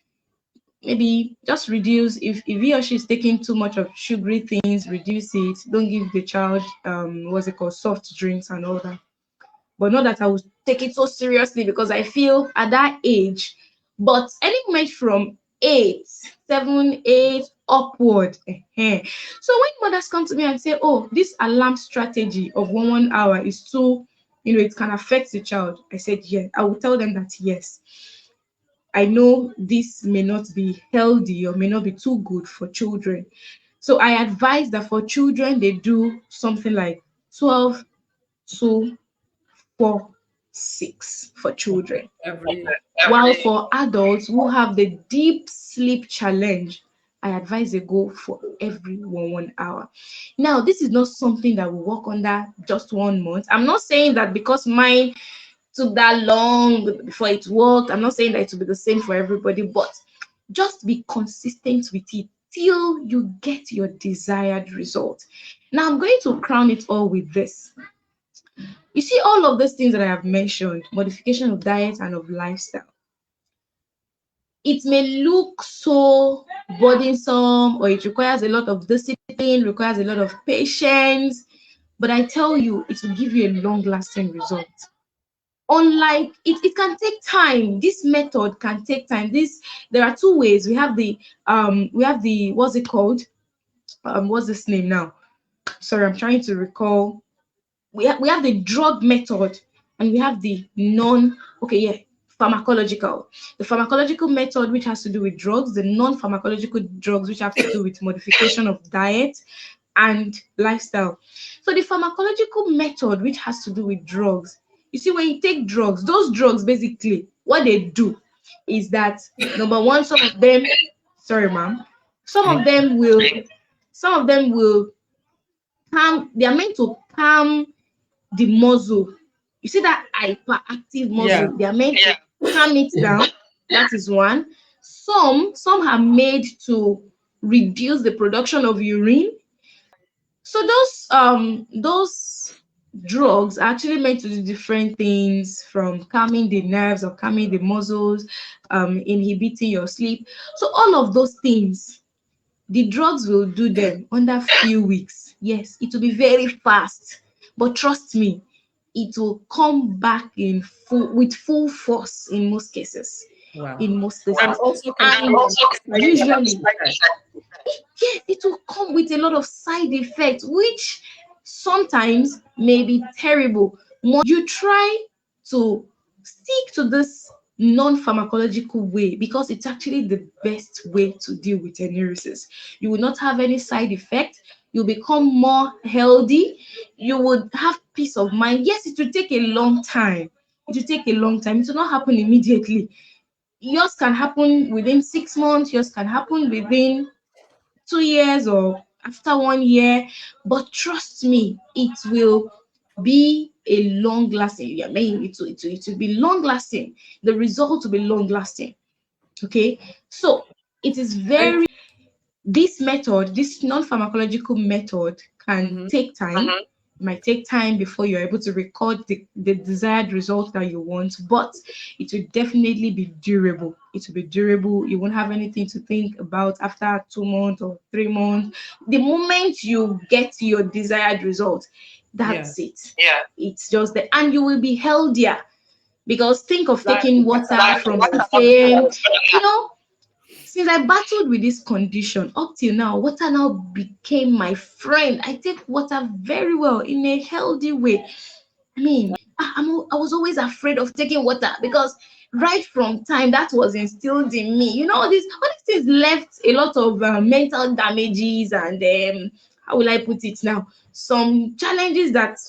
maybe just reduce. If he or she is taking too much of sugary things, reduce it. Don't give the child what's it called, soft drinks and all that. But not that I would take it so seriously because I feel at that age, but any moment from 8, 7, 8 upward. So when mothers come to me and say, oh, this alarm strategy of 1 hour is too, it can affect the child, I said, yeah, I will tell them that yes, I know this may not be healthy or may not be too good for children. So I advise that for children, they do something like 12 to 4, 6 for Okay. children. Every While for adults who have the deep sleep challenge, I advise they go for every 1 hour. Now, this is not something that will work under just 1 month. I'm not saying that because mine took that long before it worked. I'm not saying that it will be the same for everybody, but just be consistent with it till you get your desired result. Now, I'm going to crown it all with this. You see, all of those things that I have mentioned, modification of diet and of lifestyle, it may look so burdensome or it requires a lot of discipline, requires a lot of patience, but I tell you, it will give you a long lasting result. Unlike it can take time. This method can take time. There are two ways. We have the what's it called? What's this name now? Sorry, I'm trying to recall. We have the drug method and we have the pharmacological. The pharmacological method, which has to do with drugs, the non-pharmacological drugs, which have to do with modification of diet and lifestyle. So the pharmacological method, which has to do with drugs, you see, when you take drugs, those drugs basically what they do is that, number one, some of them, sorry ma'am, some of them will some of them will calm, they are meant to calm the muscle. You see that hyperactive yeah. muscle, they are meant to calm it down. That is one. Some are made to reduce the production of urine. So those drugs are actually meant to do different things, from calming the nerves or calming the muscles, inhibiting your sleep. So all of those things, the drugs will do them under few weeks. Yes, it will be very fast, but trust me, it will come back in full with full force in most cases. Wow. In most And cases, also can and come with side effects, usually, you said. yes, it will come with a lot of side effects, which sometimes may be terrible. You try to stick to this non-pharmacological way because it's actually the best way to deal with enuresis. You will not have any side effect. You'll become more healthy. You would have peace of mind. Yes, it will take a long time. It will take a long time. It will not happen immediately. Yours can happen within 6 months. Yours can happen within 2 years or after 1 year. But trust me, it will be a long lasting. I mean, it will be long lasting. The result will be long lasting. Okay, so it is And very, this method, this non-pharmacological method, can mhm, take time. It might take time before you're able to record the desired result that you want, but it will definitely be durable. It will be durable. You won't have anything to think about after 2 months or 3 months. The moment you get your desired result, yeah, that's it. Yeah. It's just that, and you will be healthier. Because think of taking exactly. water from the same, you know, since I battled with this condition up till now, water now became my friend. I take water very well in a healthy way. I mean, I was always afraid of taking water because right from time that was instilled in me. All these things left a lot of mental damages and how will I put it now? Some challenges that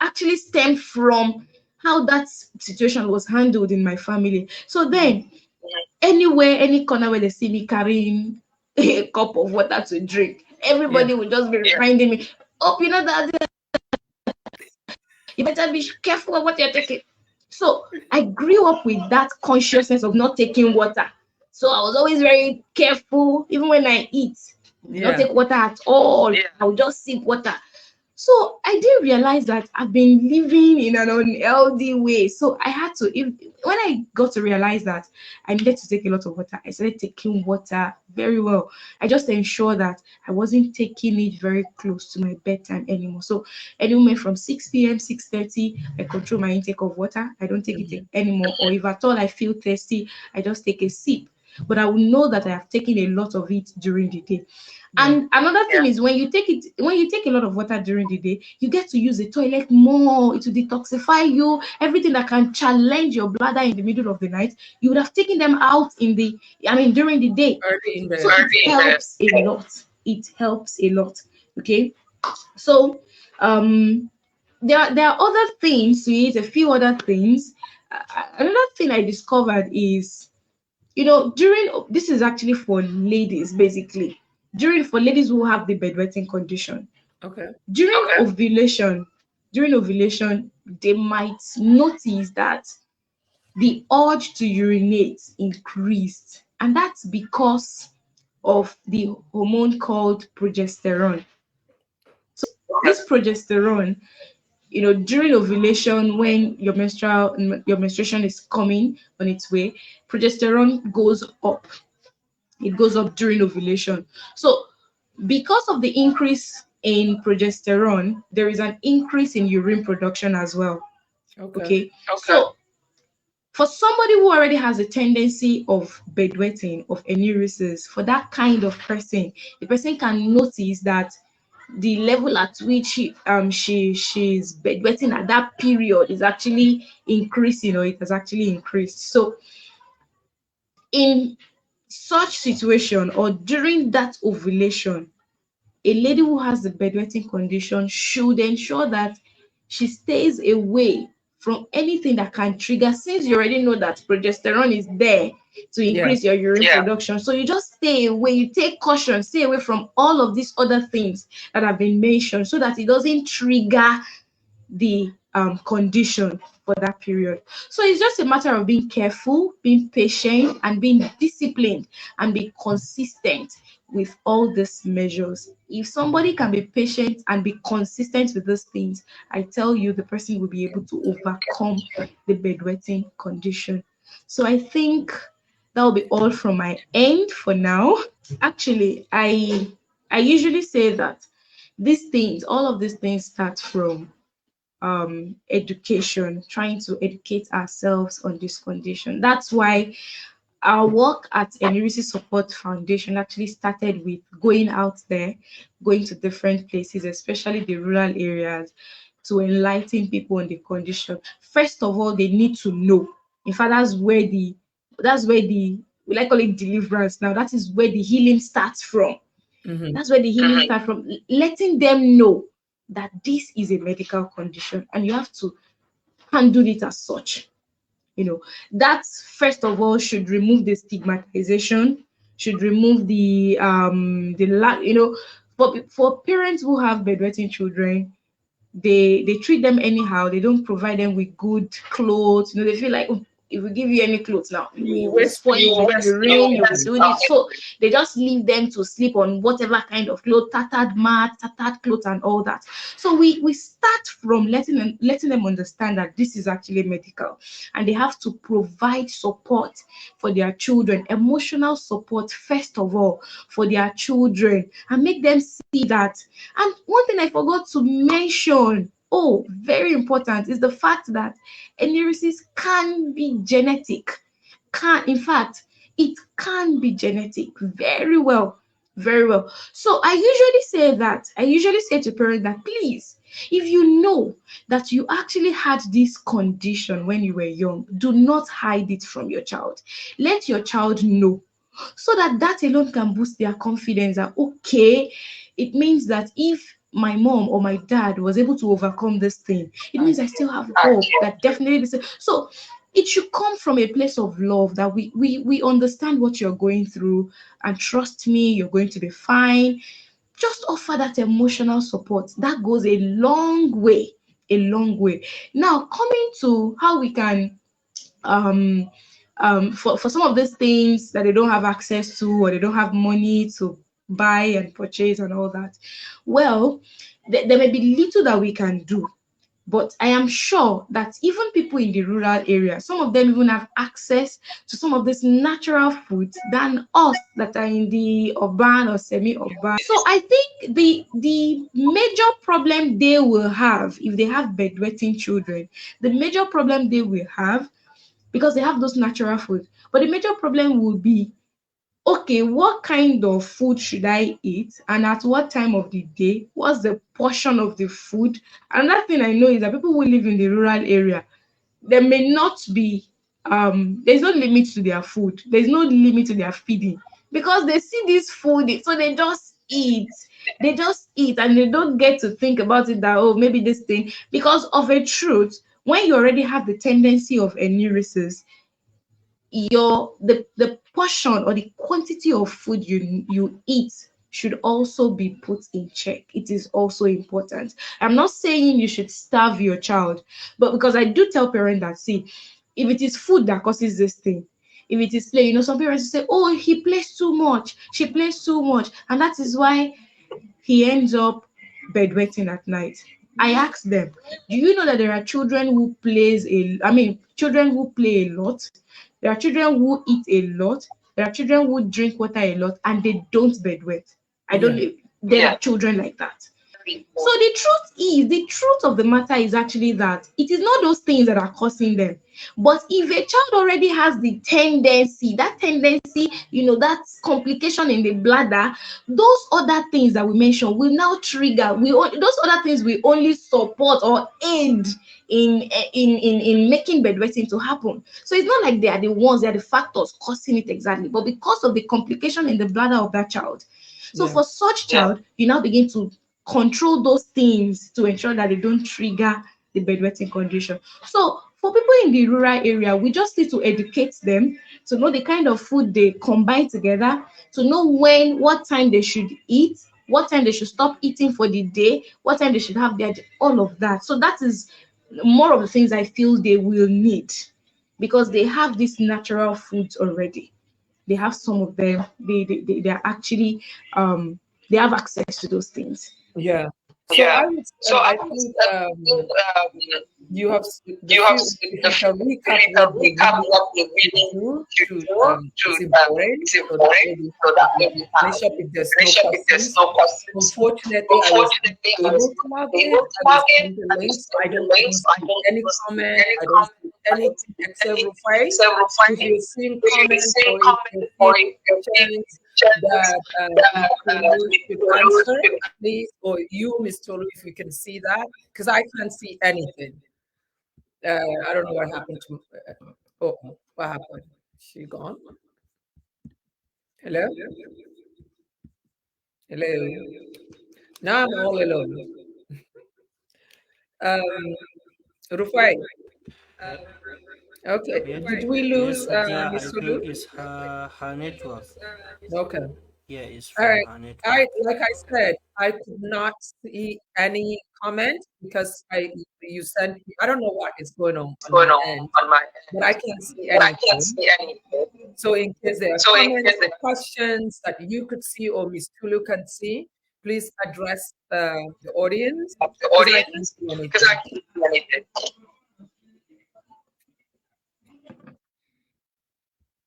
actually stem from how that situation was handled in my family. So Mhm. then, anywhere, any corner where they see me carrying a cup of water to drink, Yeah, everybody will just be reminding me, oh, that you better be careful of what you're taking. So I grew up with that consciousness of not taking water. So I was always very careful, even when I eat, not yeah, take water at all. I'll just sip water. So I didn't realize that I've been living in an unhealthy way. So I had to, when I got to realize that I needed to take a lot of water, I started taking water very well. I just ensured that I wasn't taking it very close to my bedtime anymore. So anywhere from 6 p.m., 6:30, I control my intake of water. I don't take it mhm, anymore. Or if at all I feel thirsty, I just take a sip. But I will know that I have taken a lot of it during the day. yeah, And another thing is, when you take a lot of water during the day, you get to use the toilet more. It will detoxify you. Everything that can challenge your bladder in the middle of the night, you would have taken them out during the day. early in So the it helps a lot. It helps a lot. Okay. So there are other things to it, a few other things. Another thing I discovered is, during, this is actually for ladies basically, for ladies who have the bedwetting condition. okay, During ovulation, they might notice that the urge to urinate increased, and that's because of the hormone called progesterone. This progesterone, during ovulation, when your menstruation is coming on its way, progesterone goes up. It goes up during ovulation. So because of the increase in progesterone, there is an increase in urine production as well. okay, Okay. So for somebody who already has a tendency of bedwetting, of enuresis, for that kind of person, the person can notice that the level at which she's bedwetting at that period is actually increasing, or it has actually increased. So in such situation, or during that ovulation, a lady who has the bedwetting condition should ensure that she stays away from anything that can trigger, since you already know that progesterone is there to yeah, increase your urine production. So you just stay away, you take caution, stay away from all of these other things that have been mentioned, so that it doesn't trigger the condition for that period. So it's just a matter of being careful, being patient, and being disciplined and be consistent with all these measures. If somebody can be patient and be consistent with these things, I tell you, the person will be able to overcome the bedwetting condition. So I think that will be all from my end for now. Actually, I usually say that these things, all of these things start from education, trying to educate ourselves on this condition. That's why our work at ENURESIS Support Foundation actually started with going out there, going to different places, especially the rural areas, to enlighten people on the condition. First of all, they need to know. In fact, that's where the we like call it deliverance now. That is where the healing starts from. Mhm. That's where the healing starts from. Letting them know that this is a medical condition and you have to handle it as such. That first of all should remove the stigmatization, should remove the lack. For parents who have bedwetting children, they treat them anyhow. They don't provide them with good clothes. They feel like, "Oh, if we give you any clothes now, You you will waste spoil it, your you'll be rain, you'll be doing it." So they just leave them to sleep on whatever kind of clothes, tattered mat, tattered clothes, and all that. So we start from letting them understand that this is actually medical, and they have to provide support for their children, emotional support first of all for their children, and make them see that. And one thing I forgot to mention, oh, very important, is the fact that enuresis can be genetic. In fact, it can be genetic very well, very well. So I usually say to parents that, please, if you know that you actually had this condition when you were young, do not hide it from your child. Let your child know, so that alone can boost their confidence that, okay, it means that if my mom or my dad was able to overcome this thing, it means I still have hope that definitely this. So it should come from a place of love, that we understand what you're going through, and trust me, you're going to be fine. Just offer that emotional support. That goes a long way, a long way. Now, coming to how we can um for some of these things that they don't have access to, or they don't have money to buy and purchase and all that, well, there may be little that we can do, but I am sure that even people in the rural area, some of them even have access to some of this natural foods than us that are in the urban or semi-urban. So I think the major problem they will have if they have bedwetting children, the major problem they will have, because they have those natural food. But the major problem will be, okay, what kind of food should I eat, and at what time of the day? What's the portion of the food? Another thing I know is that people who live in the rural area, there may not be there's no limit to their food. There's no limit to their feeding, because they see this food, so they just eat. They just eat, and they don't get to think about it that, oh, maybe this thing, because of a truth, when you already have the tendency of enuresis, the portion or the quantity of food you eat should also be put in check. It is also important. I'm not saying you should starve your child, but because I do tell parents that, see, if it is food that causes this thing, if it is play, some parents say, oh, he plays too much, she plays too much, and that is why he ends up bedwetting at night. I ask them, do you know that there are children who children who play a lot? There are children who eat a lot. There are children who drink water a lot and they don't bedwet. I don't Yeah. know. There are children like that. So the truth of the matter is actually that it is not those things that are causing them. But if a child already has the tendency, that complication in the bladder, those other things that we mentioned will now trigger. Those other things will only support or aid in making bedwetting to happen. So it's not like they are the factors causing it exactly, but because of the complication in the bladder of that child. So Yeah. for such child, you now begin to control those things to ensure that they don't trigger the bedwetting condition. So for people in the rural area, we just need to educate them to know the kind of food they combine together, to know what time they should eat, what time they should stop eating for the day, what time they should have all of that. So that is more of the things I feel they will need, because they have these natural foods already. They have some of them. They are actually they have access to those things. Yeah. So Yeah. So I I would think think you have the you have few. If the you can recap really what they recap really what they to really do to to do to is important, is so that way important, we so can that way we can finish up if there's no finish up if there's questions. no questions. Unfortunately, I was not Unfortunately, I was able to not log in. able to I log was in. sent the I link, was so sent I the don't link, even so I see don't any even see comment. any I don't comment. see I don't anything see except anything Rufai. except If refining. you're seeing If you're comments seeing or if you're comments or seeing if you're seeing questions questions that Ms. that Tolu we should produce answer, with. please, or you, Ms. Tolu, if you can see that, because I can't see anything. I don't know what happened to. Oh, what happened? She gone? Hello, hello. Now I'm all alone. Um, Rufai. Okay. Yes, Did we yes, lose Hadia, Miss I Tolu? think it's her network. Okay. Yeah, it's All from right. her network. I like I said, I could not see any comment because I you sent me. I don't know what is going on Going my end, on my but I end, can't see but I can't anything. see anything. So in case there are So in comments case or questions that you could see or Miss Tulu can see, please address the audience the because I can't audience, see because I anything. can't see anything.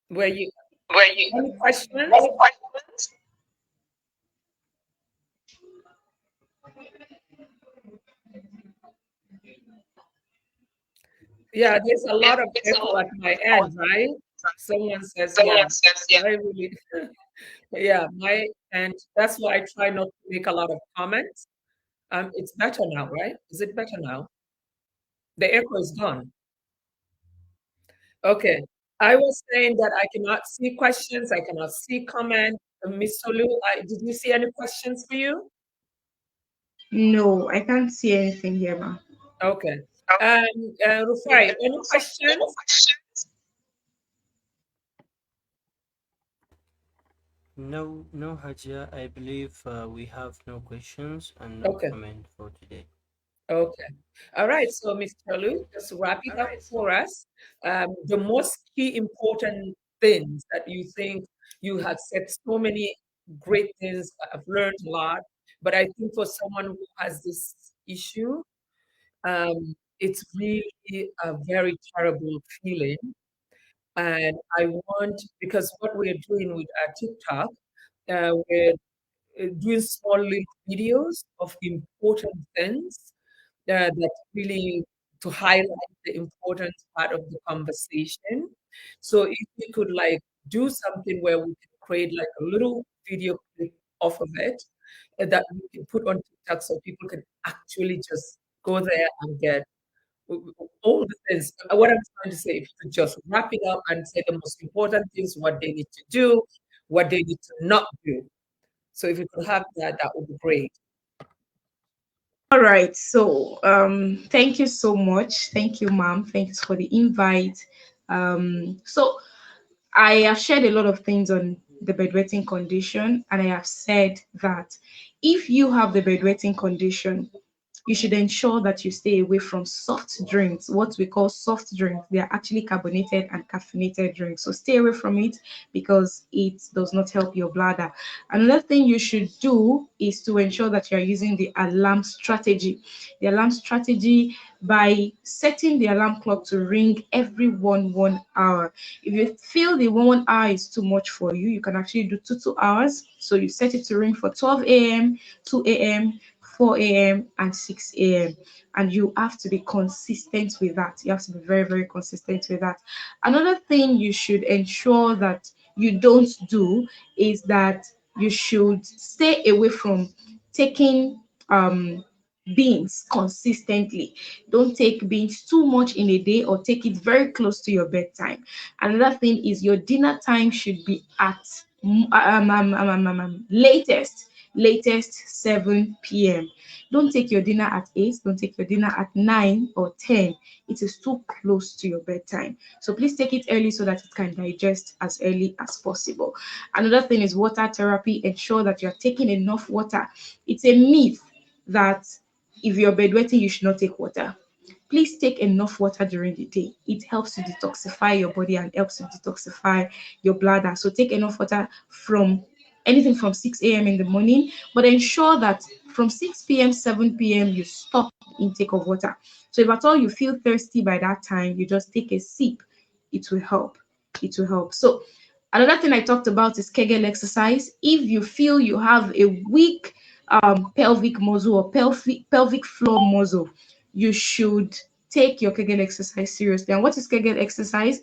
Were you Were you any questions? any questions? Yeah, there's a Yeah, lot of it's a echo lot at my of end, right? Someone says, yeah, someone says, yeah. I really, yeah, and that's why I try not to make a lot of comments. It's better now, right? Is it better now? The echo is gone. Okay. I was saying that I cannot see questions, I cannot see comments. Miss Solu, did you see any questions for you? No, I can't see anything here, ma. Okay. Okay. Rufai, any So, any questions? questions? No, no, Hajia, I believe we have no questions and no Okay. comment for today. Okay. All right. So, Mr. Lu, just wrap it up for us. The most key important things that you think you have said so many great things. I've learned a lot, but I think for someone who has this issue, it's really a very terrible feeling. And I want, because what we're doing with our TikTok, we're doing small little videos of important things that really to highlight the important part of the conversation. So if we could like do something where we could create like a little video clip off of it that we can put on TikTok so people can actually just go there and get all the things. What I'm trying to say, if you could just wrap it up and say the most important things, what they need to do, what they need to not do. So if you could have that, that would be great. All right. So, thank you so much. Thank you, ma'am. Thanks for the invite. So I have shared a lot of things on the bedwetting condition, and I have said that if you have the bedwetting condition, you should ensure that you stay away from soft drinks, what we call soft drinks. They are actually carbonated and caffeinated drinks. So stay away from it because it does not help your bladder. Another thing you should do is to ensure that you are using the alarm strategy. The alarm strategy by setting the alarm clock to ring every 1 hour. If you feel the 1 hour is too much for you, you can actually do 2 hours. So you set it to ring for 12 a.m., 2 a.m., 4 a.m. and 6 a.m. And you have to be consistent with that. You have to be very, very consistent with that. Another thing you should ensure that you don't do is that you should stay away from taking beans consistently. Don't take beans too much in a day or take it very close to your bedtime. Another thing is your dinner time should be at latest 7 p.m. Don't take your dinner at 8, don't take your dinner at 9 or 10. It is too close to your bedtime. So please take it early so that it can digest as early as possible. Another thing is water therapy. Ensure that you're taking enough water. It's a myth that if you're bedwetting, you should not take water. please take enough water during the day. It helps to detoxify your body and helps to detoxify your bladder. So take enough water from anything from 6 a.m. in the morning, but ensure that from 6 p.m., 7 p.m., you stop intake of water. So if at all you feel thirsty by that time, you just take a sip. It will help. It will help. So another thing I talked about is Kegel exercise. If you feel you have a weak pelvic muscle or pelvic floor muscle, you should take your Kegel exercise seriously. And what is Kegel exercise?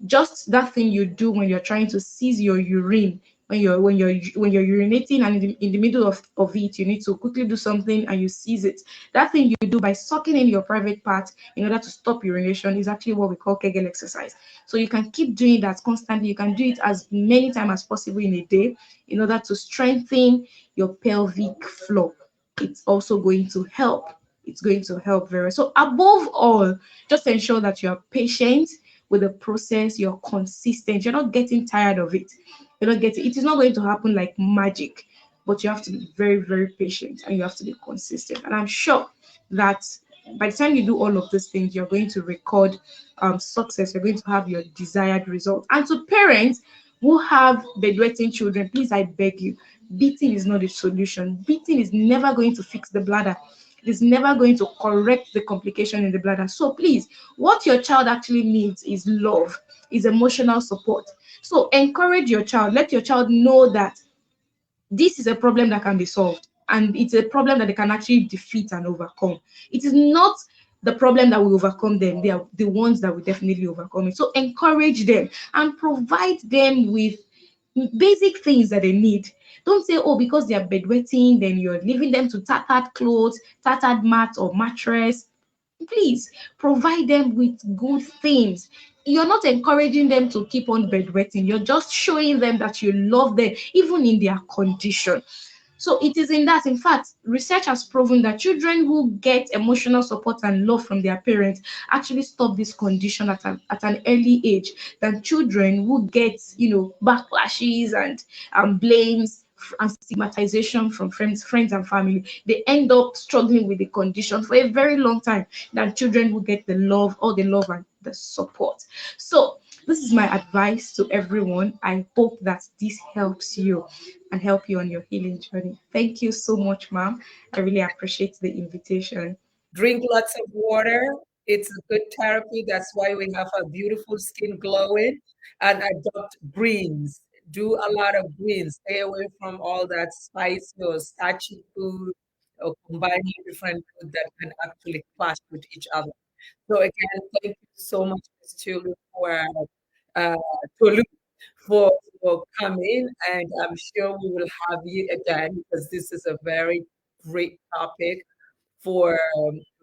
Just that thing you do when you're trying to seize your urine, when you're urinating, and in the middle of it you need to quickly do something and you seize it. That thing you do by sucking in your private part in order to stop urination is actually what we call Kegel exercise. So you can keep doing that constantly. You can do it as many times as possible in a day in order to strengthen your pelvic floor. It's also going to help. It's going to help very well. So above all, just ensure that you're patient with the process, you're consistent, you're not getting tired of it. You're not getting it is not going to happen like magic, but you have to be very, very patient and you have to be consistent. And I'm sure that by the time you do all of these things, you're going to record success, you're going to have your desired result. And to parents who have bedwetting children, please, I beg you, beating is not a solution. Beating is never going to fix the bladder. It is never going to correct the complication in the bladder. So please, what your child actually needs is love, is emotional support. So encourage your child. Let your child know that this is a problem that can be solved and it's a problem that they can actually defeat and overcome. It is not the problem that will overcome them, they are the ones that will definitely overcome it. So encourage them and provide them with basic things that they need. Don't say, oh, because they are bedwetting, then you're leaving them to tattered clothes, tattered mat or mattress. Please provide them with good things. You're not encouraging them to keep on bedwetting. You're just showing them that you love them, even in their condition. So it is in that, in fact, research has proven that children who get emotional support and love from their parents actually stop this condition at an early age than children who get, backlashes and blames and stigmatization from friends and family. They end up struggling with the condition for a very long time than children who get the love, all the love and the support. So this is my advice to everyone. I hope that this helps you and help you on your healing journey. Thank you so much, ma'am. I really appreciate the invitation. Drink lots of water. It's a good therapy. That's why we have our beautiful skin glowing. And adopt greens. Do a lot of greens. Stay away from all that spicy or starchy food or combining different food that can actually clash with each other. So again, thank you so much, Ms. Tolu, uh, Tolu, for coming, and I'm sure we will have you again because this is a very great topic for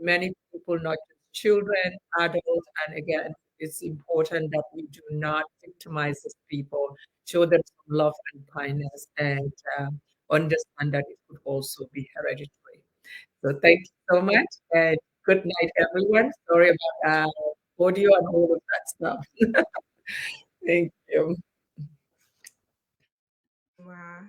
many people, not just children, adults, and again, it's important that we do not victimize these people, show them some love and kindness, and understand that it could also be hereditary. So thank you so much, and good night, everyone. Sorry about audio and all of that stuff. Thank you. Wow.